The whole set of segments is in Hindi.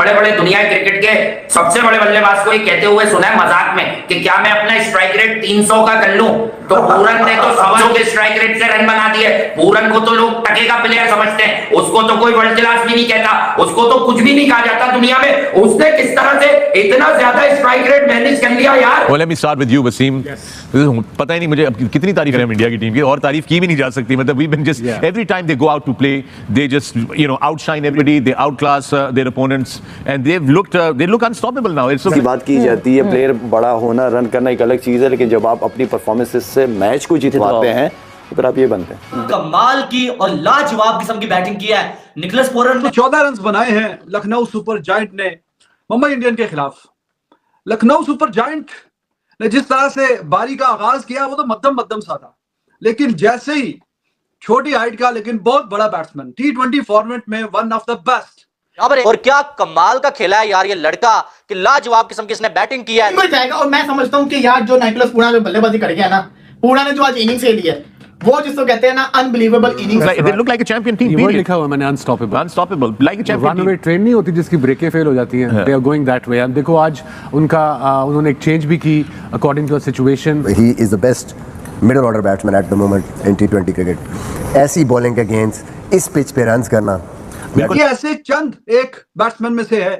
बड़े बड़े दुनिया क्रिकेट के सबसे बड़े बल्लेबाज को ये कहते हुए सुना है मजाक में कि क्या मैं अपना स्ट्राइक रेट 300 का कर लूं, तो पूरन ने तो 100 के स्ट्राइक रेट से रन बना दिए। पूरन को तो लोग टके का प्लेयर समझते हैं, उसको तो कोई वर्ल्ड क्लास भी नहीं कहता, उसको तो कुछ भी नहीं कहा जाता दुनिया में। उसने किस तरह से इतना ज्यादा स्ट्राइक रेट मैनेज कर लिया यार। Well, let me start with you, Wasim. पता ही नहीं मुझे अब कितनी तारीफ करें इंडिया की टीम की, और तारीफ की भी नहीं जा सकती। मतलब we've been just every time they go out to play, they just outshine everybody, they outclass their opponents, and they look unstoppable now. It's की बात की जाती है, प्लेयर बड़ा होना, रन करना एक अलग चीज है, लेकिन जब आप अपनी परफॉर्मेंसेस से मैच को जितवाते हैं तो फिर आप ये बनते हैं। कमाल की और लाजवाब किस्म की बैटिंग की है निकोलस पूरन ने। 14 रन बनाए हैं लखनऊ सुपर जायंट ने मुंबई इंडियन के खिलाफ। लखनऊ सुपर जायंट ने जिस तरह से बारी का आगाज किया वो तो मध्यम सा था, लेकिन जैसे ही छोटी हाइट का लेकिन बहुत बड़ा बैट्समैन, T20 फॉर्मेट में वन ऑफ द बेस्ट। और क्या कमाल का खेला है यार ये लड़का, कि लाजवाब किस्म की इसने बैटिंग की है। जाएगा और मैं समझता हूं कि यार जो निकोलस पूरन जो बल्लेबाजी कर गया ना, पूरन ने जो आज इनिंग्स खेली है वो जिसको कहते हैं ना unbelievable innings. They look like a champion team. ये लिखा हुआ है मैंने, unstoppable like a champion runaway train नहीं होती जिसकी ब्रेकें फेल हो जाती हैं, they are going that way. अब देखो आज उनका उन्होंने एक चेंज भी की according to the situation. He is the best middle order batsman at the moment in T20 cricket. ऐसी बॉलिंग के अगेंस्ट इस पिच पे रन्स करना, ये ऐसे चंद एक बैट्समैन में से है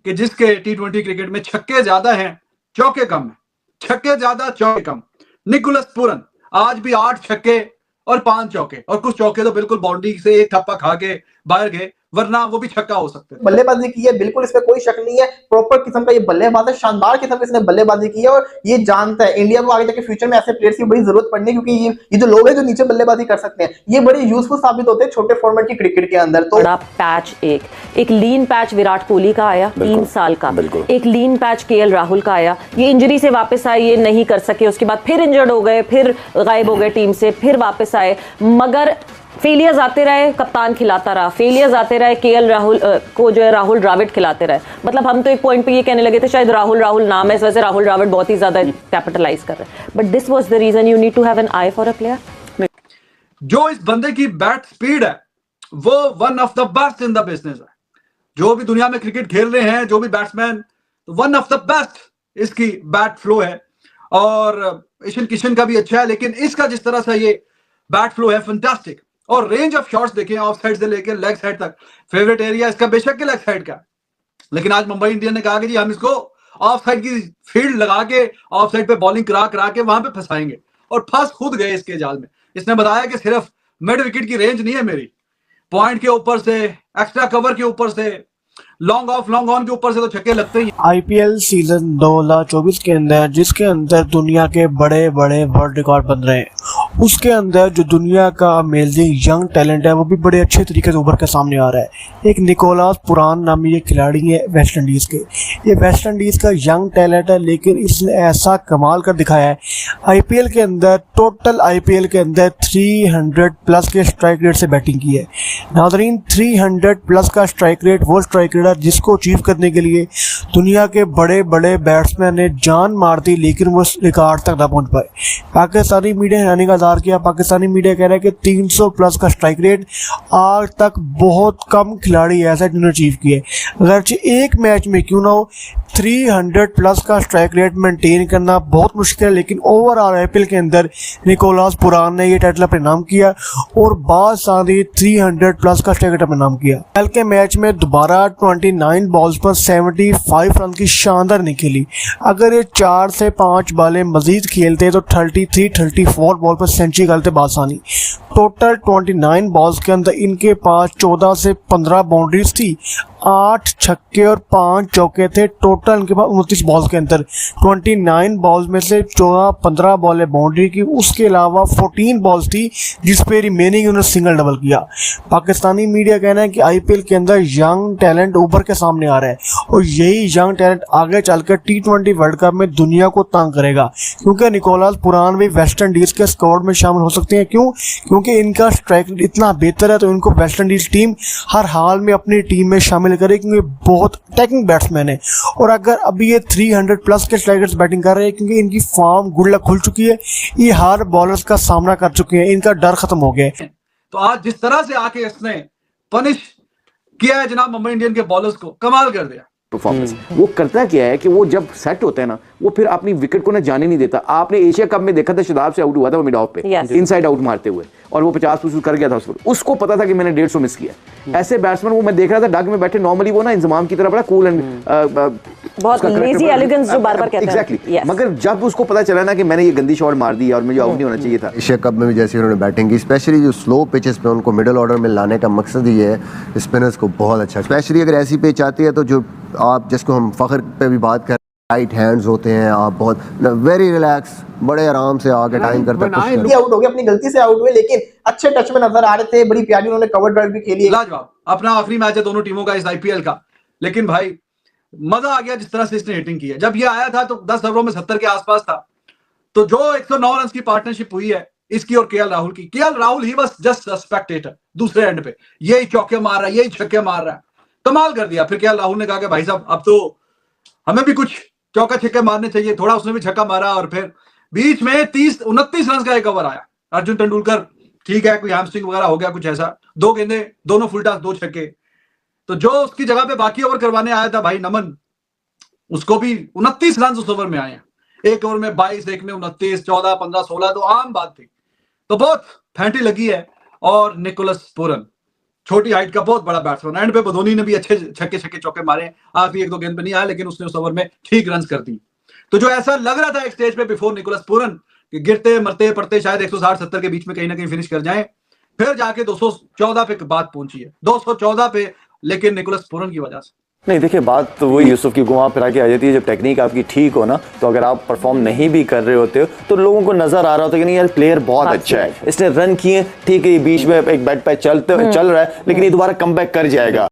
कि जिसके T20 क्रिकेट में छक्के ज्यादा हैं चौके कम है, छक्के ज्यादा चौके कम। निकोलस पूरन आज भी 8 छक्के और 5 चौके, और कुछ चौके तो बिल्कुल बाउंड्री से एक थप्पा खा के बाहर गए, वरना वो भी छक्का हो सकते हैं। बल्लेबाजी की है, बिल्कुल इसमें कोई शक नहीं है, प्रॉपर किस्म का ये बल्लेबाज है, शानदार किस्म की इसने बल्लेबाजी की है। और ये जानता है इंडिया को आगे जाके फ्यूचर में ऐसे प्लेयर्स की बड़ी जरूरत पड़नी है, क्योंकि ये जो लोग हैं जो नीचे बल्लेबाजी कर सकते हैं ये बड़े यूजफुल साबित होते हैं छोटे फॉर्मेट की क्रिकेट के अंदर। तो बड़ा पैच एक लीन पैच विराट कोहली का आया 3 साल का, एक लीन पैच KL राहुल का आया, ये इंजरी से वापस आए, ये नहीं कर सके, उसके बाद फिर इंजर्ड हो गए, फिर गायब हो गए टीम से, फिर वापस आए, मगर फेलियर्स आते रहे, कप्तान खिलाता रहा, फेलियर्स आते रहे, KL राहुल को जो है राहुल द्रविड़ खिलाते रहे। मतलब हम तो एक पॉइंट पे ये कहने लगे थे शायद राहुल नाम है, इस वजह से राहुल द्रविड़ बहुत ही ज्यादा कैपिटलाइज कर रहे हैं, but this was the reason you need to have an eye for a player. जो इस बंदे की बैट स्पीड है वो one of the best in the business है। जो भी दुनिया में क्रिकेट खेल रहे हैं, जो भी batsman, one of the best इसकी बैट फ्लो है। और ईशान किशन का भी अच्छा है, लेकिन इसका जिस तरह से ये बैट फ्लो है फैंटास्टिक। और रेंज ऑफ शॉट्स देखें, ऑफ साइड से लेकर लेग साइड तक, फेवरेट एरिया इसका बेशक के लेग साइड का, लेकिन आज मुंबई इंडियन ने कहा कि जी हम इसको ऑफ साइड की फील्ड लगा के ऑफ साइड पे बॉलिंग करा के वहां पे फंसाएंगे, और फंस खुद गए इसके जाल में। इसने बताया कि सिर्फ मिड विकेट की रेंज नहीं है मेरी, पॉइंट के ऊपर से, एक्स्ट्रा कवर के ऊपर से, लॉन्ग ऑफ लॉन्ग ऑन के ऊपर से तो छक्के लगते ही। IPL सीजन 2024 के अंदर जिसके अंदर दुनिया के बड़े बड़े वर्ल्ड रिकॉर्ड बन रहे हैं, उसके अंदर जो दुनिया का अमेजिंग यंग टैलेंट है वो भी बड़े अच्छे तरीके से उभर कर सामने आ रहा है। एक निकोलस पूरन नामी एक खिलाड़ी है वेस्ट इंडीज़ के, ये वेस्ट इंडीज़ का यंग टैलेंट है, लेकिन इसने ऐसा कमाल कर दिखाया है IPL के अंदर, टोटल IPL के अंदर 300 प्लस के स्ट्राइक रेट से बैटिंग की है। नाज़रीन 300 प्लस का स्ट्राइक रेट वो स्ट्राइक रेट है जिसको अचीव करने के लिए दुनिया के बड़े बड़े बैट्समैन ने जान मार दी, लेकिन वो रिकॉर्ड तक ना पहुंच पाए। पाकिस्तानी मीडिया ने इंतजार किया, पाकिस्तानी मीडिया कह रहा है कि 300 प्लस का स्ट्राइक रेट आज तक बहुत कम खिलाड़ी ऐसा जिन्होंने अचीव किया है। अगरचे एक मैच में क्यों ना हो, 300 प्लस का स्ट्राइक रेट मेंटेन करना बहुत मुश्किल है, लेकिन ओवरऑल IPL के अंदर निकोलस पूरन ने ये टाइटल अपने नाम किया और बाद साथ 300 प्लस का स्ट्राइक रेट अपने नाम किया। कल के मैच में दोबारा 29 बॉल्स पर 75 रन की शानदार नहीं खेली। अगर ये 4 से 5 बालें मजीद खेलते तो 33-34 बॉल पर सेंचुरी करते बासानी। टोटल 29 बॉल्स के अंदर इनके पास 14 से 15 बाउंड्रीज थी, 8 छक्के और 5 चौके थे। टोटल इनके पास 29 बॉल्स के अंदर 29 बॉल्स में से 14-15 बॉलें बाउंड्री की, उसके अलावा 14 बॉल्स थी जिस पे रिमेनिंग उन्होंने सिंगल डबल किया। पाकिस्तानी मीडिया कहना है कि IPL के अंदर यंग टैलेंट उभर के सामने आ रहा है और यही यंग टैलेंट आगे चलकर T20 वर्ल्ड कप में दुनिया को तंग करेगा, क्योंकि निकोलस पूरन भी वेस्ट इंडीज के स्क्वाड में शामिल हो सकते हैं। क्योंकि इनका स्ट्राइक इतना बेहतर है, तो इनको वेस्ट इंडीज टीम हर हाल में अपनी टीम में शामिल करे, क्योंकि बहुत अटैकिंग बैट्समैन है। और अगर अभी ये 300 प्लस के स्ट्राइक रेट बैटिंग कर रहे हैं, क्योंकि इनकी फॉर्म गुड लक खुल चुकी है, ये हर बॉलर्स का सामना कर चुके हैं, इनका डर खत्म हो गया है। तो आज जिस तरह से आके इसने पनिश किया है जनाब मुंबई इंडियन के बॉलर्स को, कमाल कर दिया। परफॉर्मेंस। वो करता क्या है कि वो जब सेट होता है ना, वो फिर अपनी विकेट को ना जाने नहीं देता। आपने एशिया कप में देखा था, शादाब से आउट हुआ था वो मिड ऑफ पे, इनसाइड आउट मारते हुए, और वो 50 कर गया था उसको पता था कि मैंने 150 मिस किया। ऐसे बैट्समैन वो मैं देख रहा था डग में बैठे, नॉर्मली वो ना इंतजाम की तरह बड़ा कूल एंड बहुत लेजी एलिगेंस जो बार-बार कहते हैं। एग्जैक्टली, मगर जब उसको पता चला ना कि मैंने ये गंदी शॉट मार दी और मुझे आउट नहीं होना चाहिए था। एशिया कप में भी जैसे उन्होंने बैटिंग की, स्पेशली जो स्लो पिचेस पे उनको मिडिल ऑर्डर में लाने का मकसद ही है स्पिनर्स को बहुत अच्छा। स्पेशली अगर ऐसी पिच आती है तो जो आप जिसको हम फखर पे भी बात कर, राइट हैंड्स होते हैं, आप बहुत वेरी रिलैक्स, बड़े आराम से आगे टाइम करते हैं। आउट हो गए, अपनी गलती से आउट हुए, लेकिन अच्छे टच में नजर आ रहे थे। बड़ी प्यारी उन्होंने कवर ड्राइव भी खेली। लाजवाब, अपना आखिरी मैच है दोनों टीमों का इस आईपीएल का, लेकिन भाई मजा आ गया जिस तरह से इसने हिटिंग की है। जब ये आया था तो 10 ओवरों में 70 के आसपास था, तो जो 109 रन की पार्टनरशिप हुई है इसकी और केएल राहुल की, केएल राहुल ही बस जस्ट स्पेक्टेटर, दूसरे एंड पे यही चौके मार रहा है, यही छक्के मार रहा है, कमाल कर दिया। फिर केएल राहुल ने कहा कि भाई साहब अब तो हमें भी कुछ चौका छक्के मारने चाहिए, थोड़ा उसने भी छक्का मारा, और फिर बीच में 29 रन का एक ओवर आया। अर्जुन तेंदुलकर ठीक है, कोई हैमस्ट्रिंग वगैरह हो गया कुछ ऐसा, 2 गेंदे, दोनों फुल टॉस, 2 छक्के। तो जो उसकी जगह पे बाकी ओवर करवाने आया था भाई नमन, उसको भी 29 रन उस ओवर में आए हैं। एक ओवर में 22, एक में 29, 14, 15, 16 तो आम बात थी। तो बहुत फैंटी लगी है। और निकोलस पूरन छोटी हाइट का बहुत बड़ा बैट्समैन, एंड पे बधोनी ने भी अच्छे छक्के छक्के चौके मारे, आखिरी 1-2 गेंद पे नहीं आया, लेकिन उसने उस ओवर में ठीक रन कर दी। तो जो ऐसा लग रहा था एक स्टेज पे बिफोर निकोलस पूरन कि गिरते मरते पड़ते शायद 160-70 के बीच में कहीं ना कहीं फिनिश कर जाएं, फिर जाके 214 पे बात पहुंची है, 214 पे, लेकिन निकोलस पूरन की वजह से। नहीं देखिए, बात तो वही यूसुफ की घुमा फिरा के आ जाती है। जब टेक्निक आपकी ठीक हो ना, तो अगर आप परफॉर्म नहीं भी कर रहे होते हो तो लोगों को नजर आ रहा होता है कि नहीं यार प्लेयर बहुत अच्छा है, इसने रन किए, ठीक है, ये बीच में एक बैट पे चल रहा है, लेकिन ये दोबारा कमबैक कर जाएगा।